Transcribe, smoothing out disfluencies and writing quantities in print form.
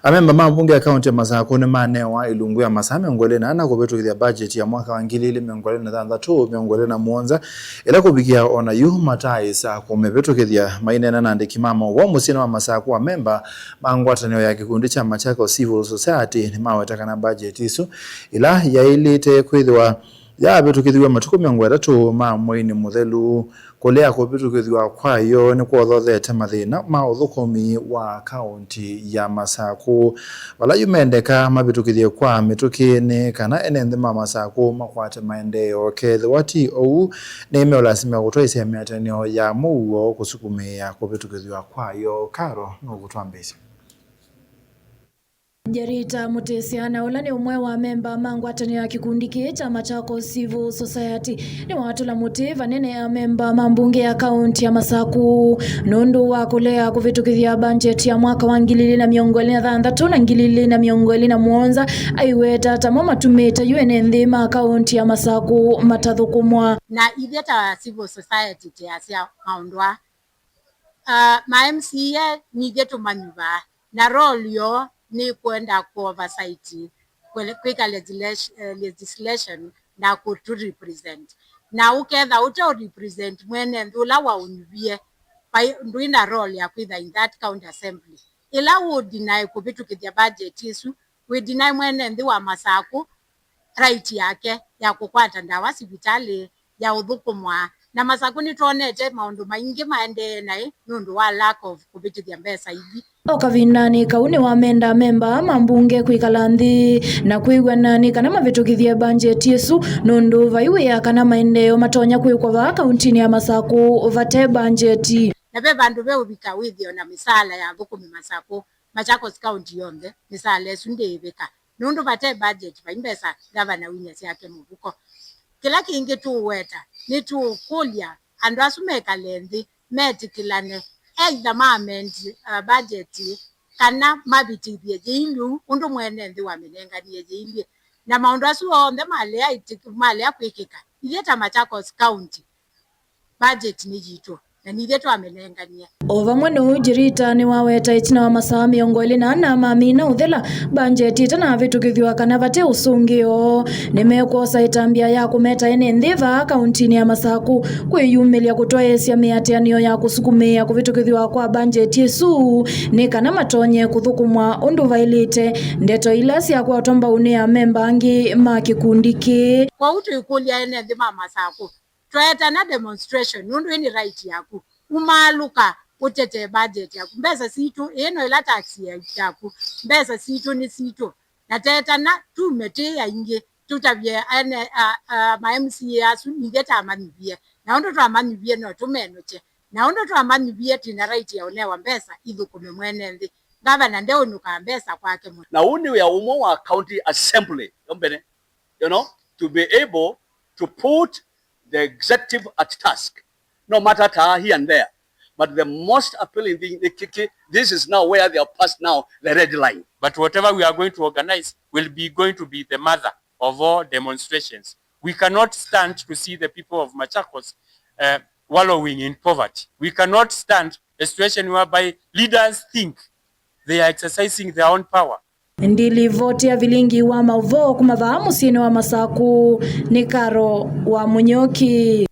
Amemba mabunge ya kaunti ya Masako ni manewa ilungu ya Masame ngole na ana kubetukithia budget ya mwaka wa 2026 ila kubikia ona yu mataisa kumebetukithia mainena na ndikimamo wa musina wa Masako wa memba mangwatanio ya kikundi cha Machakos Civil Society ni mawetakana budget isu ila yailite kwithwa ya betukithwa matuko 3 ma mwini muthelu kolea ko betukithwa kwayo ni kwothothete mathina ma uthukomi wa kaunti ya Masako wala yumendeka mabetukithie kwa mitukini kana enende ma Masako makwate maendeleo kethwati ou ni meolasima gutwaisia miatanio ya muo kusukumia ko betukithwa kwayo karo no gutwambisa Jarita Mutesiana ula ni umwe wa memba mangwatanio ya kikundi cha Machakos Civil Society ni watu la motiva nene ya memba mambunge ya kaunti ya Masako nundu wa kulea kuvitukithia budget ya mwaka wa 2026 na 2027 aiweta tamo matumita yuene nthima kaunti ya Masako matathukumwa na itheta civil society te asia maundwa ma MCA ni getu manyuba na role yo ni kwenda ku oversight kweka legislation na ku to represent na uketha uto represent mwene ndula wa univie nduina role ya kwitha in that county assembly ila would deny kubitukithia budget isu we deny mwene ndi wa Masako right yake ya kukwata ndawa sibitali ya uthukumwa na Masako ni tuonete maundu maingi maende nai nundu wa lack of kubitukithia mbesa hivi okavinani kauni wa menda memba mambunge kwikala nthi na kwigwanani kana mavitukithie budget yesu nundu vaiwe ya kana maendeleo matonya kwikwa va kaunti ya Masako vate budget na be bandu be ubika withio na misala ya thukumi Masako Machakos county yonde misala esu ndibika nundu vate budget vaimbesa governor Winya yake mubuko kila kingi tu weta ni tu kulia andu asumeka lenthi metikilane either amend budget kana mabitithie jilu undu mwene nthi wamenenganie jilu na maundu asu onthe male akwikika itheta Machakos county budget ni jitu na nithetwa amenengania ovamwe no jirita ni waweta itina wa masaa 24 mamina uthela budget itana vitukithwa kana vate usungio nimekuosa itambia ya kumeta ene ndhiva kaunti ya Masako kwiyumilia kutwaesia miatianio ya kusukumia kuvitukithwa kwa budget yesu ni kana matonye kuthukumwa undu vailite ndeto ila cia kwa tomba unia memba angi ma kikundi ki kwa utu ikulia ene ndhima Masako tweta na demonstration nundu ni right yaku umaluka utete budget yaku mbesa situ eno ila taxi yaku mbesa situ ni situ na teta na tumete ya inge tutavye ane ma MCA asu nigeta amanibie na ondo twa amanibie no tumenoche na ondo twa amanibie tina right ya onewa mbesa ithukume mwene nthi governor ndeo nuka mbesa kwake na uni ya umo wa county assembly yombene to be able to put the executive at task, no matter here and there. But the most appealing thing, this is now where they are past now the red line. But whatever we are going to organize will be going to be the mother of all demonstrations. We cannot stand to see the people of Machakos wallowing in poverty. We cannot stand a situation whereby leaders think they are exercising their own power. Ndili voti ya vilingi wa mauvo kumavaa musini wa Masako ni Karo wa Munyoki.